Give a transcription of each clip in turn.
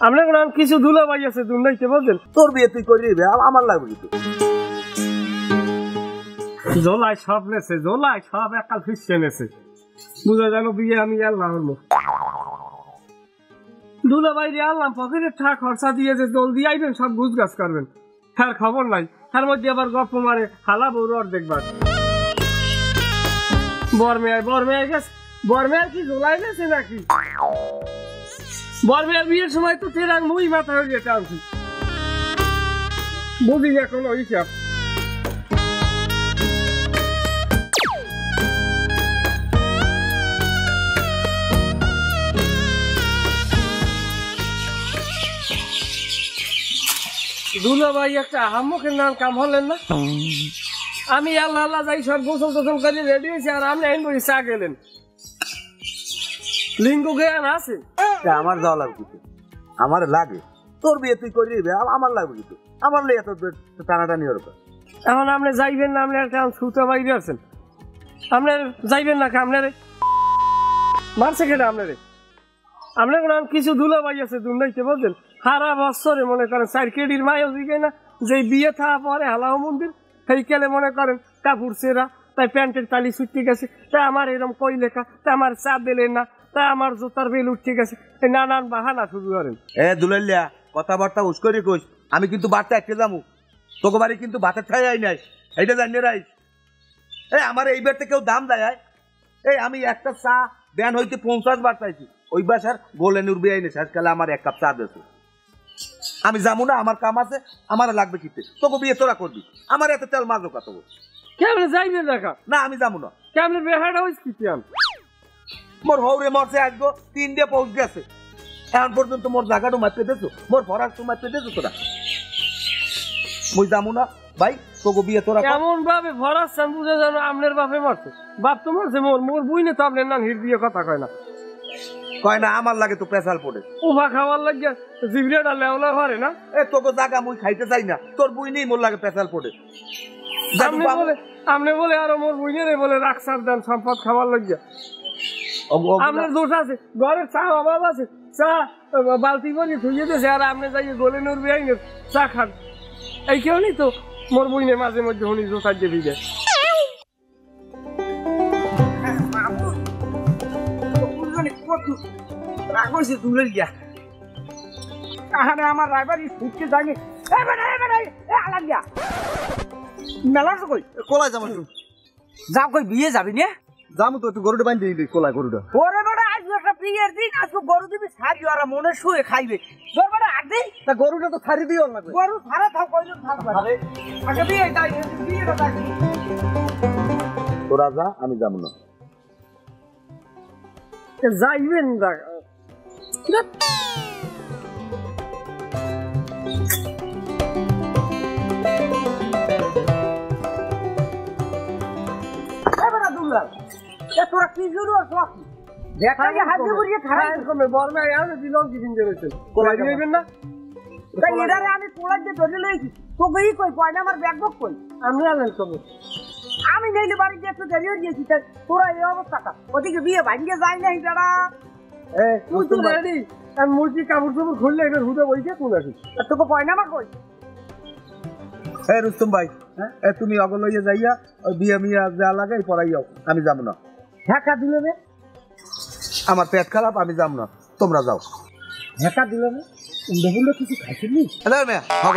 আপনার নাম কিছু দুলাভাই আছে দুলাইতে বলছেন তোর বিয়ে তুই করে দিবে আমার লাগবে কিন্তু জোলাই সব নেছে জোলাই সব একাল ফিসে নেছে বুঝা যেন বিয়ে আমি আল্লাহ হলো দুলাভাই রে আল্লাহ পকেটে টাকা খরচা দিয়ে যে জলদি আইবেন সব গুছ গাছ করবেন তার খবর নাই তার মধ্যে আবার গপ্প মারে হালা বউর দেখবার বরমেয়ার গেছে বরমেয়ার কি জোলাই নেছে নাকি বরমেয়ার বিয়ের সময় তো তেরাং মুই মাথা হয়ে যেতে আনছি বুঝি এখন ওই হিসাব দুলাভাই একটা আহাম্মকের নাম কাম হলেন না আমি আল্লাহ আল্লাহ যাই সব গোসল টোসল করে রেডি হয়েছি আর আপনি আইন বলি চা গেলেন লিঙ্গ জ্ঞান আছে আমার যাওয়া লাগবে কিন্তু আমার লাগে তোর বিয়ে তুই করে দিবে আমার লাগবে কিন্তু আমার লেগে তোর টানাটানি ওরকম এখন আপনি যাইবেন না আপনার কারণ ছুটা বাইরে আছেন আপনার যাইবেন না আপনার মারছে কেটে আপনার নাম কিছু দুলাভাই আছে দুলাইতে বলছেন সারা বছরে মনে করেন 4 কেডির মায়ও দিকে না যে বিয়ে থাকা পরে হালাও মন্দির সেই কেলে মনে করেন কাপড় সেরা তাই প্যান্টের তালি ছুটতে গেছে তাই আমার এরকম কই লেখা তাই আমার চা দিলে না তাই আমার জুতার বেল উঠতে গেছে এই নানান বাহানা শুরু করেন দুলাইলিয়া কথাবার্তা উস্করি কইস আমি কিন্তু বাড়তে একটা যাবো তোকে বাড়ি কিন্তু ভাতের ঠাই আই নাই এইটা জানিয়ে রাইস আমার এই বেড়তে কেউ দাম দেয় আমি একটা চা ব্যান হইতে 50 বার চাইছি ওই বাসার গোলে নুরবি আইনে শেষকালে আমার 1 কাপ চা দিয়েছে আমি যাবো না আমার কাম আছে আমার লাগবে কিতে তোকে বিয়ে তোরা করবি আমার এত তেল মাঝো কত কেমন যাইবেন দেখা না আমি যাবো না কেমন বেহাটা হয়েছে কি মোর হৌরে মরছে আসবো 3 ডে পৌঁছ গেছে এখন পর্যন্ত মোর জায়গাটা মারতে দেছো মোর ফরাস তো মারতে দেছো তোরা মুই যাবো না ভাই তোকে বিয়ে তোরা কেমন ভাবে ফরাস চান বুঝে জানো আপনার বাপে মরছে বাপ তো মরছে মোর বুঝনে তো আপনার নাম হির দিয়ে কথা কয় না আমার লাগে তো পেশাল পড়ে উভা খাওয়ার লাগিয়া জিবরিয়াটা লেওলা করে না তোকে জায়গা মুই খাইতে চাই না তোর বুই নেই মোর লাগে পেশাল পড়ে আপনি বলে আরো মোর বুঝে বলে রাখসার দেন সম্পদ খাওয়ার লাগিয়া আপনার দোষ আছে ঘরের চা অভাব আছে চা বালতি বলি ধুইয়ে দিয়েছে আর আপনি যাই গোলে নুরবি আইনে চা খান এই কেউ নেই তো মোর বুঝনে মাঝে মধ্যে হনি জোসার দিয়ে ভিজে আমার রাইবার ফুটকে যায়নি মেলা কই কোলায় যাবো যাও কই বিয়ে যাবি না যাবো তো একটু গরুটা বাঁধি দিই কোলায় গরুটা ওরে বেটা আজ একটা বিয়ের দিন আজকে গরু দিবি ছাড়ি ওরা মনে শুয়ে খাইবে তোর বেটা আগে তা গরুটা তো ছাড়ি দিও লাগবে গরু ছাড়া থাক কইলো থাকবে আগে বিয়ে যাই বিয়েটা থাকি তোরা যা আমি যাবো না যাইবেন তোরা কি শুরু দেখা যে হাতে বুঝিয়ে খারাপ কমে বর্মা আর দিলাম কি কিনতে রয়েছেন কোলাই দিবেন না তাই এটারে আমি কোলাই দিয়ে ধরে লইছি তোকে ই কই পয়না আমার ব্যাগ বক কই আমি আনেন কবে আমি নেইলে বাড়ি দিয়ে একটু দেরি হয়ে গেছি তোরা এই অবস্থাটা ওদিকে বিয়ে ভাঙিয়ে যায় না দাঁড়া তুই তো রেডি আর মুরগি কাপড় চোপড় খুললে এবার হুদে বইছে কোন আসি তোকে পয়না আমার কই রুস্তম ভাই তুমি অগল হইয়া যাইয়া বিয়ে মিয়া যা লাগাই পড়াইয়াও আমি যাবো না ঢাকা দিলে না আমার পেট খারাপ আমি যাবো না তোমরা যাও ঢাকা দিলে না কিছু খাইছিলি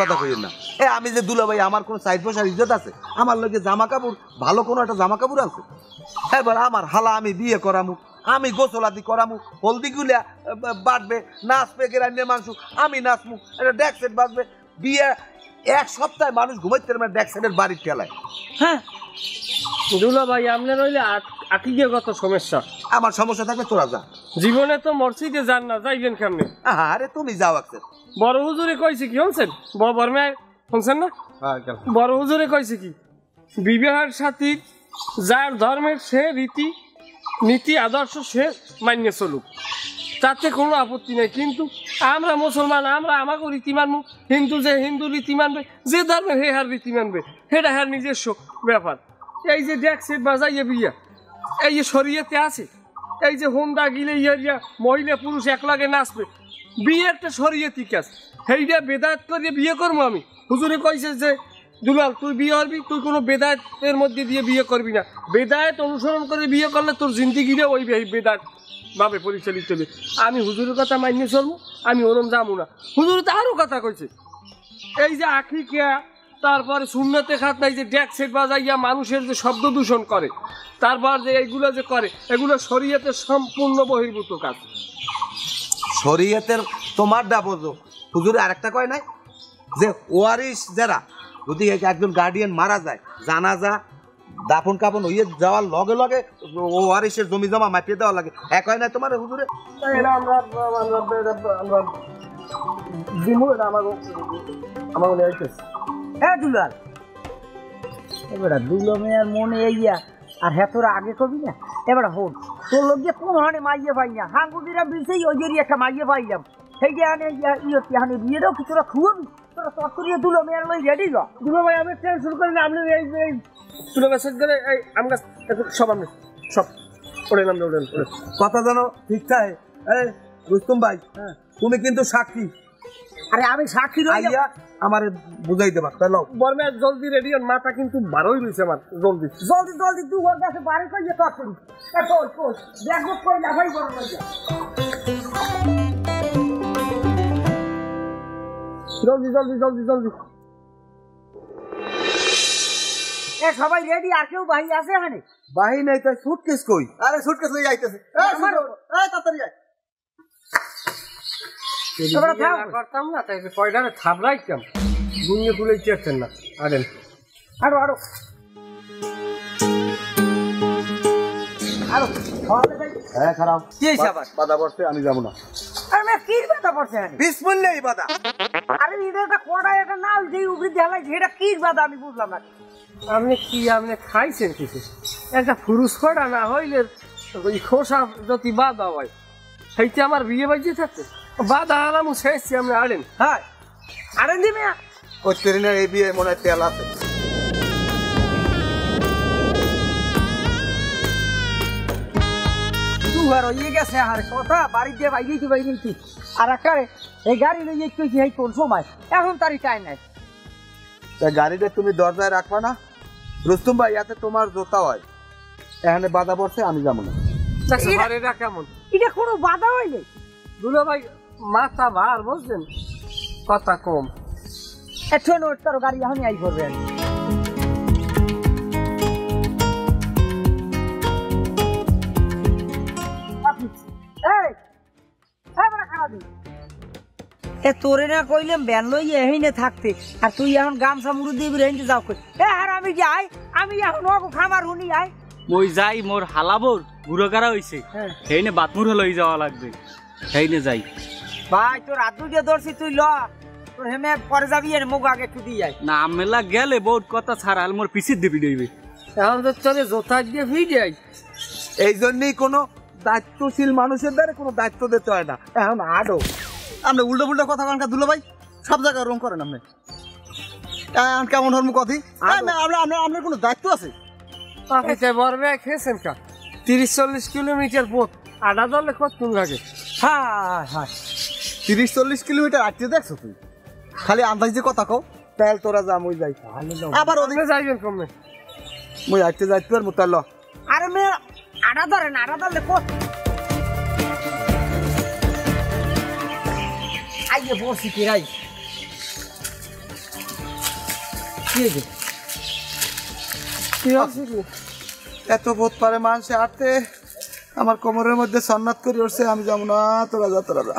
কথা কইেন না আমি যে দুলাভাই আমার কোন সাইড পয়সার ইজ্জত আছে আমার লগে জামা কাপড় ভালো কোনো একটা জামা কাপড় আছে এবার আমার হালা আমি বিয়ে করামু আমি গোসলাদি করামু হলদি গুলা বাটবে নাচবে গ্রামের মাংস আমি নাচমু একটা ডেক সেট বাজবে বিয়ে 1 সপ্তাহে মানুষ ঘুমাইতে পারে ডেক সেটের বাড়ির ঠেলায় হ্যাঁ দুলাভাই আপনার হইলে আকিকে কত সমস্যা আমার সমস্যা থাকবে তোরা যা জীবনে তো মসজিদে যান না যাইবেন কেমনে আরে তুমি যাও একটা বড় হুজুরে কইছে কি শুনছেন বর্মা শুনছেন না বড় হুজুরে কইছে কি বিবাহের সাথী যার ধর্মের সে রীতি নীতি আদর্শ সে মানিয়ে চলুক তাতে কোনো আপত্তি নেই কিন্তু আমরা মুসলমান আমরা আমাকে রীতি মানবো হিন্দু যে হিন্দু রীতি মানবে যে ধর্মের হে হার রীতি মানবে সেটা হার নিজস্ব ব্যাপার এই যে ডেক সেট বাজাইয়ে বিয়া এই যে শরীয়তে আছে এই যে হোন্ডা গিলে ইয়া মহিলা পুরুষ একলাগে নাচবে বিয়ে একটা শরীয়তি কাজ, সেইটা বেদাত করে বিয়ে করবো আমি? হুজুরে কইছে যে দুলাল তুই বিয়ে করবি, তুই কোনো বেদাতের মধ্যে দিয়ে বিয়ে করবি না, বেদাত অনুসরণ করে বিয়ে করলে তোর জিন্দিগিটা ওই বেদাত ভাবে পরিচালিত হবে। আমি হুজুরের কথা মানিয়ে চলবো, আমি ওরম যাবো না। হুজুর তো আরও কথা কইছে, এই যে আখিকা, তারপরে সুন্নতে খাত নাই যে ড্যাক সেট বাজাইয়া মানুষের যে শব্দ দূষণ করে, তারপর যে এইগুলো যে করে, এগুলো শরীয়তের সম্পূর্ণ বহির্ভূত কাজ। শরীয়তের তোমার ডা বোঝো, হুজুরে আরেকটা কয় নাই যে ওয়ারিশ যারা, যদি একজন গার্ডিয়ান মারা যায়, জানাজা দাফন কাফন হইয়ে যাওয়ার লগে লগে ওয়ারিশের জমি জমা মাপিয়ে দেওয়া লাগে, এক হয় না তোমার হুজুরে? এটা আমরা দিমু, এটা আমার মনে হইতেছে। হ্যাঁ দুলাল, এবার দুলো মেয়ের মনে ইয়া আর হ্যাঁ তোরা আগে করবি না। এবার হোক তোর লোক যে কোন হানে মাইয়ে পাই না, হাঙ্গুদিরা বিলছেই ওই জেরি একটা মাইয়ে পাইলাম, সেই যে হানে হানে বিয়েটাও কি তোরা খুয়াবি? তোরা তরকারিয়ে দুলো মেয়ের লই রেডি গো। দুলো ভাই আমি শুরু করি না, আপনি এই তুলে মেসেজ করে এই আমরা সব আপনি সব ওড়ে নাম ওড়েন। কথা জানো ঠিক থাকে। এই রুস্তম ভাই, তুমি কিন্তু সাক্ষী। আরে আমি সাক্ষী রই আইয়া আমারে বুঝাই দেবা, তাহলে বর্মে জলদি রেডি হন, মাথা কিন্তু বারোই রয়েছে আমার, জলদি জলদি জলদি তুই ওর কাছে বাড়ি করিয়ে তরকারি কই কই ব্যাগ বুক করে লাভাই বড় লইয়া জলদি জলদি জলদি জলদি। এ সবাই রেডি, আর কেউ বাহি আছে এখানে? বাহি নাই, তাই সুটকেস কই? আরে সুটকেস লই আইতেছে। এই তাড়াতাড়ি আয়। করতাম না তাই কয়টা থাবড়াইতাম, গুঙ্গে তুলে চেয়েছেন না। আরেন আরো আরো আরো হ্যাঁ খারাপ কি হইছে আবার? বাধা পড়ছে, আমি যাবো না। আরে মে কি বাধা পড়ছে এখানে? বিসমিল্লাহ বাধা। আরে এটা কোড়া, এটা নাল যেই উপরে ঢালাই, এটা কি বাধা আমি বুঝলাম না। আপনি কি আপনি খাইছেন কিছু? একটা ফুরুস করা না হইলে ওই খোসা যদি বাধা হয়, সেইটা আমার বিয়ে বাজিয়ে থাকতে বাধা আলাম শেষ। আপনি আড়েন। হ্যাঁ আরে দিমে করতে না, এই বিয়ে মনে হয় তেল আছে। দুবার হয়ে গেছে আর কথা বাড়ি দিয়ে বাইরে দিতে বাইরে নিচ্ছি। আর একটা এই গাড়ি লইয়ে কইছি এই কোন সময়, এখন তারই টাইম নাই। গাড়িটা তুমি দরজায় রাখবা না রুস্তম ভাই, এতে তোমার জোতা হয়। এখানে বাধা পড়ছে, আমি যাবো না। এটা কেমন? এটা কোনো বাধা হইলে দুলো ভাই মাথা ভার, বুঝছেন, কথা কম। একটু তোর গাড়ি এখন আই করবে। তোরে না কইলাম ব্যান লইয়ে এহিনে থাকতে, আর তুই এখন গামছা মুড়ি দিয়ে রেঞ্জে যাও কই। আর আমি যাই, আমি এখন ওকে খামার হুনি আই। মই যাই, মোর হালাবোর বুড়ো কারা হইছে, সেইনে বাতমুর লই যাওয়া লাগবে, সেইনে যাই। ভাই তোর হাত দুইটা ধরছি, তুই ল, তোর হেমে পরে যাবি, এর মুখ আগে একটু দিয়ে আই। না মেলা গেলে বহুত কথা ছাড়া মোর পিছিয়ে দিবি দইবে। এখন তো চলে জোতা দিয়ে ভিড়ে আই। এই জন্যই কোনো দায়িত্বশীল মানুষের দ্বারা কোনো দায়িত্ব দিতে হয় না। এখন আডো আমরা উল্টো পুল্টো কথা কানকা দুলো ভাই সব জায়গায় রং করেন আপনি। কেমন ধর্ম কথি আপনার কোনো দায়িত্ব আছে? বর্মে খেয়েছেন কা 30-40 কিলোমিটার পথ আডা দলে কত তুমি লাগে? হ্যাঁ হ্যাঁ 30-40 কিলোমিটার আটকে দেখছো তুই, খালি আন্দাজ যে কথা কও। তাহলে তোরা যা, মই যাই। আবার ওদিকে যাইবেন কমে, মই আটতে যাইতে পারবো। তাহলে আরে মে আডা ধরে না, আডা ধরলে কত আইয়ে বসি কি রাই। এত বোধ পারে মানুষে আটতে, আমার কোমরের মধ্যে সন্ন্যাত করে উঠছে, আমি যাবো না। তোরা যা, তোরা যা।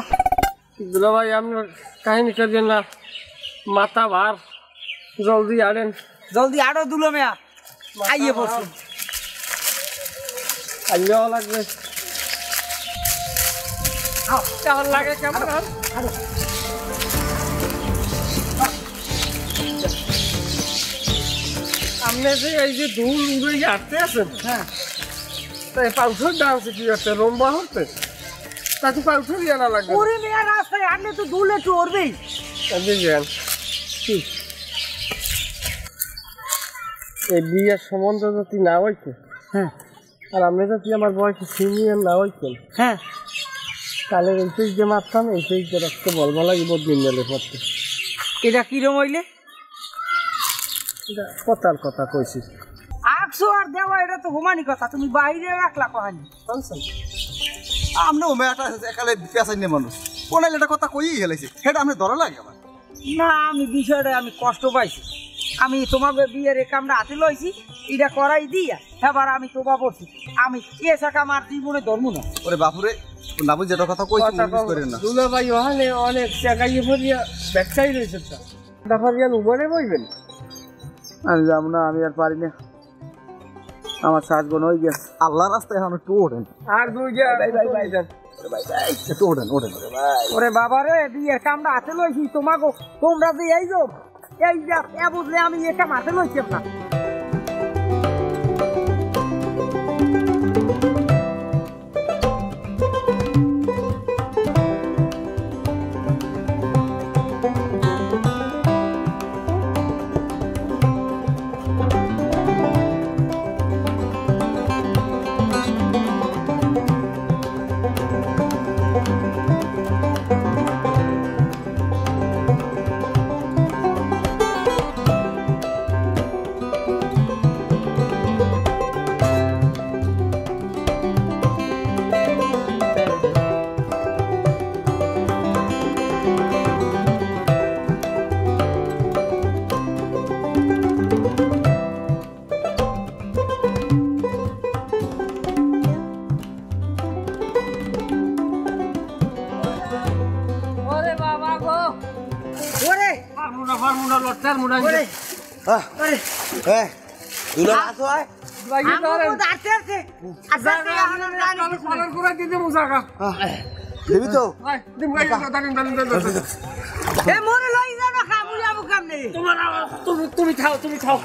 দুলা ভাই আপনার কাহিনী করবেন না, মাথা ভার, জলদি আড়েন। জলদি আরো দুলো মেয়া আইয়ে বসুন, আইলেও লাগবে। কেমন লাগে? কেমন আপনি যে এই যে দুল উড়ে আসতে আছেন, হ্যাঁ তাই পাউছর ডান্স কি করতে রম্বা হতে, তাতে পাউছরই আনা লাগবে। ওরে মেয়া রাস্তায় আনলে তো দুলে চড়বেই। এই বিয়ের সম্বন্ধ যদি না হইতো, হ্যাঁ আর আপনি যদি আমার বয়সে সিনিয়র না হইতেন, হ্যাঁ কালের এই তুই যে মারতাম এই তুই যে রক্ত বলবা লাগি বদলিন গেলে পড়তে এটা কিরম হইলে কথার কথা কইছি আকশো আর দেওয়া এটা তো হুমানি কথা তুমি বাইরে রাখলা কহানি আপনি ও মেয়েটা একালে পেঁচাই নিয়ে মানুষ কোনাইলে একটা কথা কই গেলেছে সেটা আপনি ধরা লাগে আমার না আমি বিষয়টা আমি কষ্ট পাইছি আমি তোমাকে বিয়ের এই কামটা হাতে লইছি এটা করাই দিয়া এবার আমি তোবা বলছি আমি এ শাখা আমার জীবনে ধর্ম না ওরে বাপুরে না বুঝে যেটা কথা কইছি মনে করেন না দুলা ভাই ওখানে অনেক টাকাইয়ে ভরিয়া ব্যবসায়ী রয়েছে তো দাফারিয়ান উপরে বইবেন আমি যাবো না আমি আর পারি না আমার সাজ বোন হয়ে গেছে আল্লাহ রাস্তায় এখন একটু ওঠেন আর দুই যা ভাই যান একটু ওঠেন ওরে বাবা রে বিয়ের কামটা হাতে লইছি তোমাকে তোমরা যে এই যোগ এই যা এ বুঝলে আমি এ কাম হাতে লইছিলাম না ফার্মুনা লটার মুনা ওরে ওরে দুলা আসো আয় ভাই আমি তো আস্তে আস্তে কলার করে দিতে মুসাকা দেবি তো ভাই দিম ভাই দাঁড়ান এ মনে লই যা না খামুলি আমু কাম নেই তোমার তুমি খাও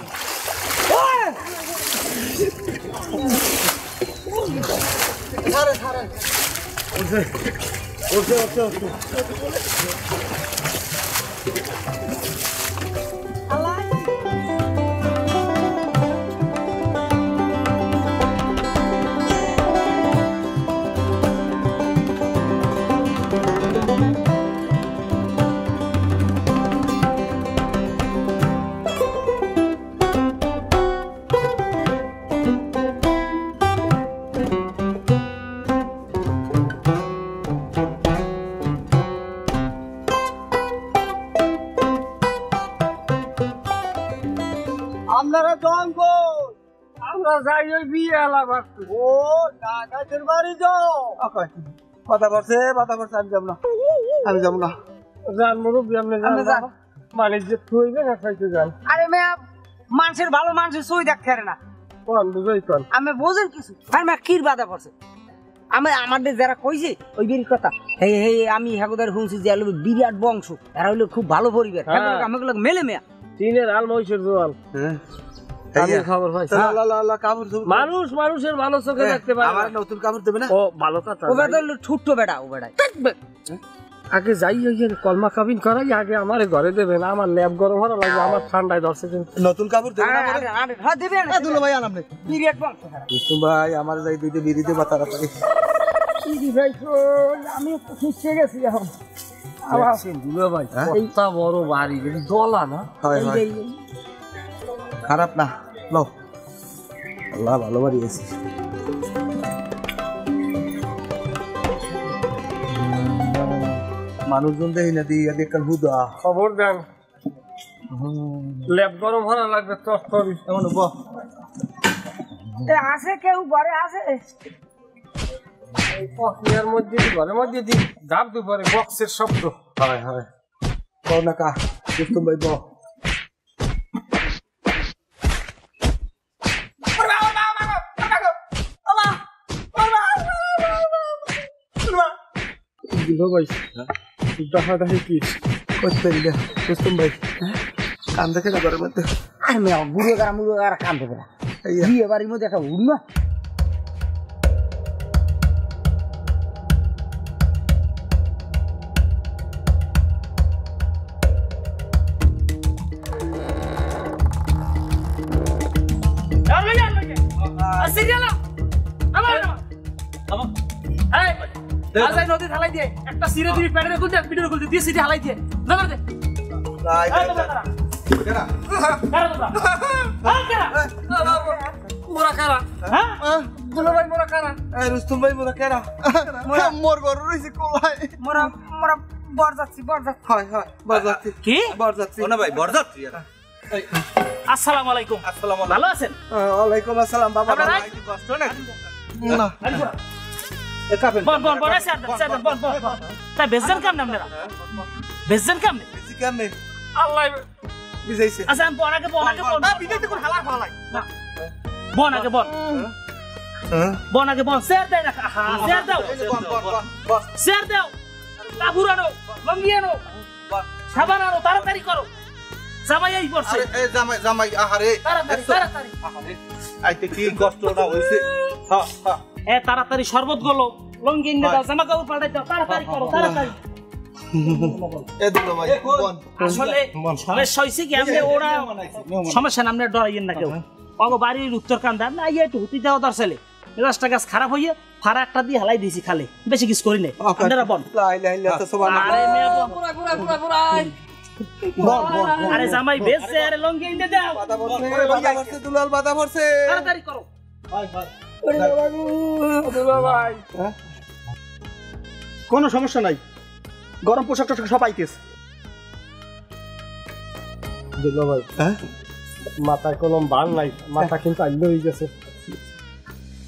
আপনারা জঙ্গল আমরা যাই ওই বিয়ে আলাপ ও দাদাদের বাড়ি যাও কথা বলছে আমি যাব না যান মুরব্বী আপনি যান বাণিজ্য থইবে না খাইতে যান আরে মেয়া মানুষের ভালো মানুষের সই দেখতে না কোন বুঝাই কোন আমি বোঝেন কিছু আর মা কির বাধা পড়ছে আমি আমাদের যারা কইছে ওই বেরি কথা হে হে আমি হাগুদার শুনছি যে হলো বিরাট বংশ এরা হলো খুব ভালো পরিবার আমাগুলো মেলে মেয়া তিনের আল মহিষের জোয়াল আমি খবর পাইছি মানুষ মানুষের ভালো চোখে দেখতে পারে আমার নতুন কাপড় দেবে না ও ভালো কথা ও বেটা হলো ছোট্ট বেটা ও বেটা আগে যাই ওই কলমা কাবিন করাই আগে আমার ঘরে দেবেন আমার ল্যাব গরম হওয়া লাগবে আমার ঠান্ডায় ধরছে নতুন কাপড় দেবে না হ্যাঁ দেবে না দুলো ভাই আনাম বিরাট বংশ ভাই আমার যাই দুইটা বিরিতে বা তাড়াতাড়ি কি ভাই আমি খুশি গেছি এখন আবার দুলো ভাই কত বড় বাড়ি কিন্তু দলা না হয় হয় খারাপ না লো আল্লাহ ভালো বাড়ি আছে মানুষজন দেখি না দিয়ে দেখেন হুদা খবর দেন ল্যাব গরম হওয়া লাগবে তরি এমন আছে কেউ ঘরে আছে প্রক্রিয়ার মধ্যে ঘরের মধ্যে দি ধাপ দুপুরে বক্সের শব্দ হয় হয় কও না কা কুস্তুম ভাই বল দুলো ভাই দেখা দেখি কি করতে দিলে কুস্তুম ভাই কান দেখে না ঘরের মধ্যে আর মেয়া বুড়ো গারা কাম দেবে না বিয়ে বাড়ির মধ্যে একটা উড় না আজাই নদী ঢালাই দিয়ে একটা সিরে দিবি প্যাডের খুলতে ভিডিও খুলতে দিয়ে সিটি ঢালাই দিয়ে না করে দে মোরা কারা হ্যাঁ দুলা ভাই মোরা কারা রুস্তম ভাই মোরা কেরা মোর ঘর রইছে কোলাই মোরা মোরা বর যাচ্ছি হয় বরযাত্রী কি বরযাত্রী না ভাই বরযাত্রী আসসালামু আলাইকুম ভালো আছেন ওয়ালাইকুম আসসালাম বাবা কষ্ট না না বন স্যার বন তাই বেজেন কাম নাম না বেজেন কাম কেমনে আল্লাহ বিজাইছে আচ্ছা বন আগে না বিজাইতে কোন হালা ফালাই না বন আগে বন স্যার দেয় না স্যার দাও স্যার দাও কাপুরানো লঙ্গিয়ানো সাবানানো তাড়াতাড়ি করো জামাই এই পড়ছে এই জামাই আহারে তাড়াতাড়ি আইতে কি কষ্ট না হইছে তাড়াতাড়ি শরবত গলো লঙ্গি এনে দাও জামা কাপড় পাল্টাই দাও তাড়াতাড়ি করো তাড়াতাড়ি এ দুলো ভাই বন আসলে সমস্যা হইছে কি আমরা ওরা সমস্যা না আমরা ডরাইয়েন না কেউ অগো বাড়ির উত্তর কান্দা না ইয়ে একটু হুতি দাও তার ছেলে রাস্তা গাছ খারাপ হইয়ে ফাড়া একটা দিয়ে হালাই দিছি খালে বেশি কিছু করি নাই আপনারা বন লা ইলাহা ইল্লাল্লাহ সুবহানাল্লাহ আরে মেয়ে পুরা বন আরে জামাই বেশে আরে লঙ্গি এনে দাও বাধা পড়ছে দুলাল বাধা পড়ছে তাড়াতাড়ি করো কোনো সমস্যা নাই গরম পোশাক টোশাক সব আইতেছে দুলা ভাই মাথায় কলম বান নাই মাথা কিন্তু আইলে হয়ে গেছে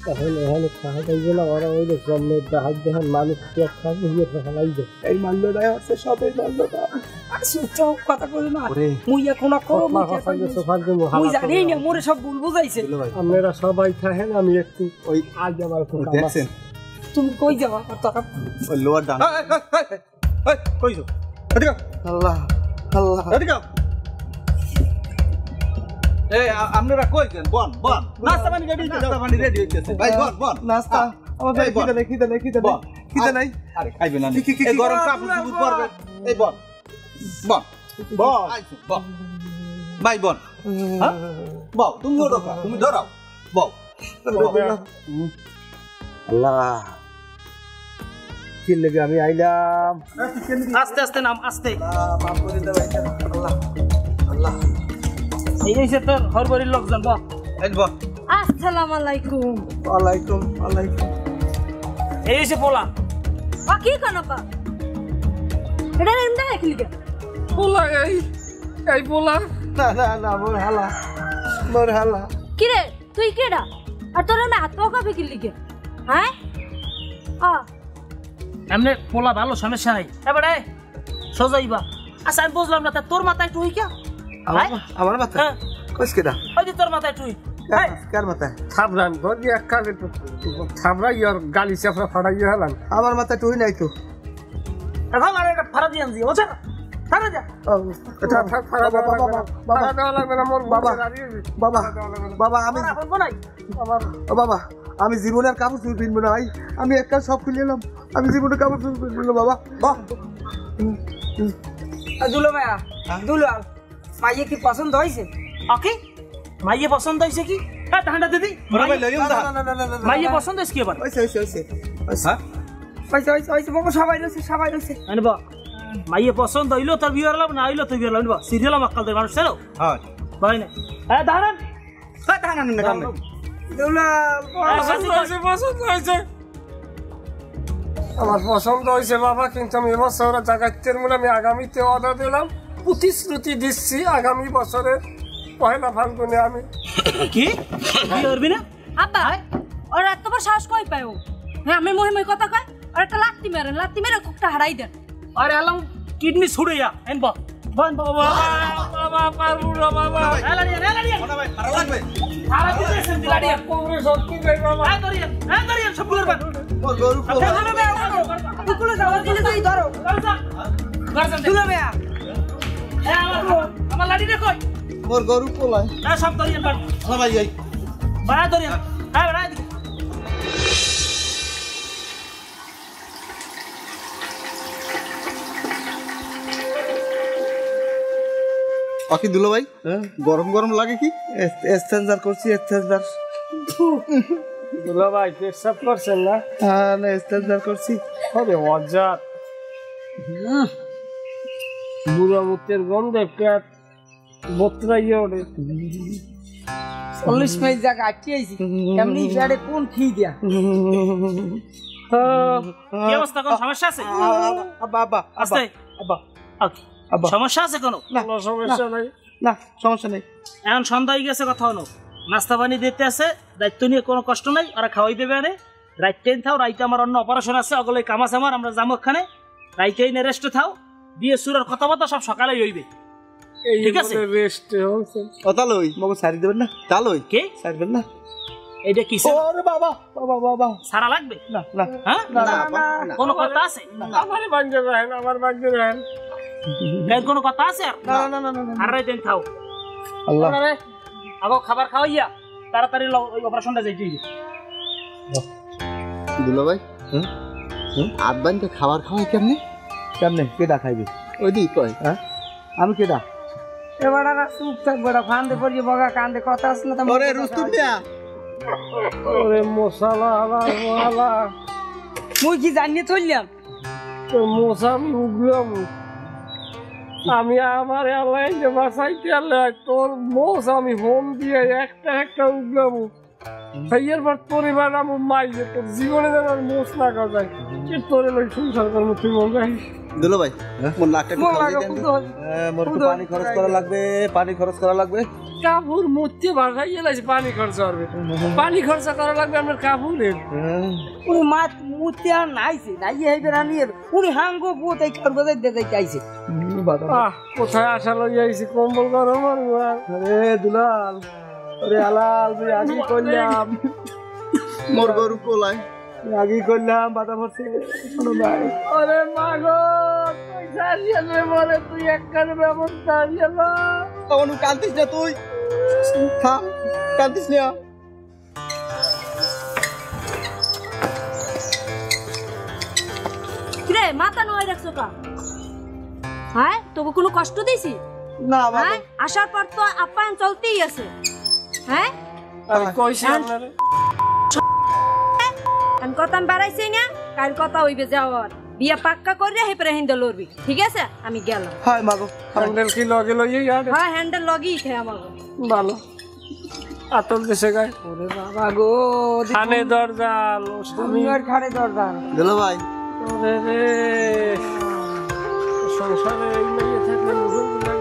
এখন এখানে খাওয়া যাইবে না ওরা ওই জন্মের দেখাই দেখেন মানুষ খাওয়াই যায় এই মাল্যটাই হচ্ছে সবাই মাল্যটা কথা কই না মুই এখন করো মুই জানি না মোরে সব ভুল বুঝাইছে আপনারা সবাই থাকেন আমি একটু ওই আজ আমার দেখছেন তুমি কই যাবা টাকা ওই লোয়ার ডান কইছো এদিকে আল্লাহ এদিকে এই আপনারা কই গেন বন নাস্তা পানি রেডি হইছে ভাই বন নাস্তা আমার ভাই খিদে নাই আরে খাইবে না এই গরম কাপড় পরবে এই বন আইছো বন ভাই বন হ্যাঁ বাও তুমি ওড়া তুমি ধরাও বাও আল্লাহ কি লাগে আমি আইলাম আস্তে নাম আস্তে মাফ করে দাও আল্লাহ এই হইছে তোর হরবরির লোকজন বা এই বল আসসালামু আলাইকুম ওয়ালাইকুম এই হইছে পোলা কি কানপা এটা এমদা একলিকে পোলা এই পোলা না মোর হালা কি রে তুই কেডা আর তোর আমি হাত পাকা ফেকিলিকে হ্যাঁ এমনে পোলা ভালো সমস্যা নাই এবারে সোজাইবা আচ্ছা আমি বুঝলাম না তোর মাথায় টুই কে আমার মাথা কইস কেডা ওই যে তোর মাথায় টুই কার মাথায় থাবরান গদি একটা থাবরাই আর গালি চাপড়া ফাড়াই হলাম আমার মাথা টুই নাই তো এখন আর একটা ফাড়া দিয়ে আনছি ওছা ফাড়া যা বাবা আমি বলবো নাই বাবা আমি জীবনের কাপড় চুল পিনবো না ভাই আমি একটা সব খুলে এলাম আমি জীবনের কাপড় চুল পিনবো না বাবা দুলো ভাইয়া দুলো মাইয়ে কি পছন্দ হয়েছে ওকে মাইয়ে পছন্দ হয়েছে কি হ্যাঁ ঠান্ডা দিদি মাইয়ে পছন্দ হয়েছে কি এবার সবাই রয়েছে আনব মাইয়ে পছন্দ হইলো তোর বিয়ে হলাম না হইলো তুই বিয়ে হলাম সিরিয়াল আমার কাল মানুষ ছিল হয় না হ্যাঁ দাঁড়ান আমার পছন্দ হয়েছে বাবা কিন্তু আমি এবছর জাগাতের মূলে আমি আগামীতে অর্ডার দিলাম প্রতিশ্রুতি দিচ্ছি আগামী বছরের পয়লা ফাল্গুনে আমি কি করবি না আব্বা ওর এত বড় সাহস কই পায় ও হ্যাঁ আমি মহিময় কথা কয় আর একটা লাত্তি মেরে কুকটা হারাই দেন আরে আলম কিডনি ছুড়ে যা এনব বন বাবা বাবা পারবো না বাবা এলাড়িয়া ভাই ভালো লাগবে হারা দিতেছেন দিলাড়িয়া কোমরে শক্তি দেই বাবা হ্যাঁ দরিয়া সব গুলোর বাদ গরু কুকুলে যাও কুকুলে যাই ধরো তুলে বেয়া আমার লাড়ি রে কই মোর গরু পোলায় সব দরিয়া বাদ ভাই এই বাড়া দরিয়া হ্যাঁ বাড়া বাকি দুলো ভাই গরম লাগে কি এক্সচেঞ্জার করছি এক্সচেঞ্জার দুলা ভাই পেশাব করছেন না? হ্যাঁ না ইস্তেঞ্জা করছি। আরে অজাত বুড়া মুখের গন্ধে পেট বতরাইয়া ওঠে। 40 মাইল জায়গা আটকে আইছি এমনি পেটে কোন খি দিয়া কি অবস্থা, কোন সমস্যা আছে? আব্বা আব্বা আস্তে আব্বা আচ্ছা, আব্বা সমস্যা আছে কোনো? কোনো সমস্যা নাই। না সমস্যা নেই। এখন সন্ধ্যা হয়ে গেছে, কথা হলো নাস্তা পানি দিতে আছে, দায়িত্ব নিয়ে কোনো কষ্ট নাই, ওরা খাওয়াই দেবে। আরে রাইট থাও, রাইতে আমার অন্য অপারেশন আছে, ওগুলো কাম আছে আমার, আমরা যাবো ওখানে। রাইতে রেস্টে থাও, বিয়ে সুরের কথাবার্তা সব সকালেই হইবে, ঠিক আছে? রেস্ট হচ্ছে ও তালই মগো সারি দেবেন না? তালই কে সারবেন না? এইটা কি ওরে বাবা বাবা বাবা সারা লাগবে? না না হ্যাঁ, না না কোনো কথা আছে? আমার ভাগ্যে রাখেন, আমার ভাগ্যে রাখেন। এর কোনো কথা আছে? আর না না না না আর রাইতে খাও। আল্লাহ আরে আগো খাবার খাওয়াইয়া তাড়াতাড়ি ওই অপারেশনটা যাইতে হইবে। দুলা ভাই আব্বানকে খাবার খাওয়াই কেমনে? কেমনে কেডা খাইবে? ওই দি কয় হ্যাঁ আমি কেডা? এবারে চুপ থাক বেটা, ফান্দে পড়ি বগা কান্দে কথা আছে না? ওরে রুস্তুম মিয়া, ওরে মশালা আলা মুই কি জানিয়ে চললাম? তোর মশা আমি উগলাম, আমি আমার আল্লাহ বাসাইতে আল্লাহ, তোর মোষ আমি হোম দিয়ে একটা একটা উগলাম। সেইয়ের পর পরিবার আমার মাইলে তোর জীবনে যেন আর মোষ না যায়, তোর লই সংসার করবো। তুই মন যাই দুলা ভাই মোর লাখটা মোর লাগা পুতো মোর একটু পানি খরচ করা লাগবে, পানি খরচ করা লাগবে। কাপড় মুতে বাড়াই এলাইছে, পানি খরচা করবে, পানি খরচা করা লাগবে আপনার কাপড়ের। উনি মাত মুতে আর নাইছে নাই হইবে রানির উনি হাঙ্গো পুতাই করবে দেই চাইছে। কোথায় আসা লই আইছি, কম্বল গরম আর আরে দুলাল, আরে আলাল তুই আগে কইলাম মোর গরু কোলাই, আগে কইলাম বাধা পড়ছে শোনো ভাই। আরে মাগো তুই সারিয়ে নে বলে, তুই একখান ব্যবস্থা নিয়ে না। তখন কাঁদিস না তুই, থাম কাঁদিস না। কিরে মাথা নয় রাখছো কা? হ্যাঁ তোকে কোনো কষ্ট দিছি? না হ্যাঁ আসার পর তো আপ্যায়ন চলতেই আছে। হ্যাঁ আমি কইছি আপনারে, আমি কথা বাড়াইছি না, কাল কথা হইবে যাওয়ার, বিয়া পাক্কা করে হেপরে হিন্দে লড়বি, ঠিক আছে? আমি গেলাম। হায় মাগো, হ্যান্ডেল কি লগে লইয়ে আর হ্যাঁ হ্যান্ডেল লগেই খাই আমার। ভালো আতল দেশে গায়। ওরে বাবা গো, খানে দরজা তুমি আর খাড়ে দরদার দুলা ভাই ওরে রে সংসারে এই মেয়ে থাকলে মুখে লাগে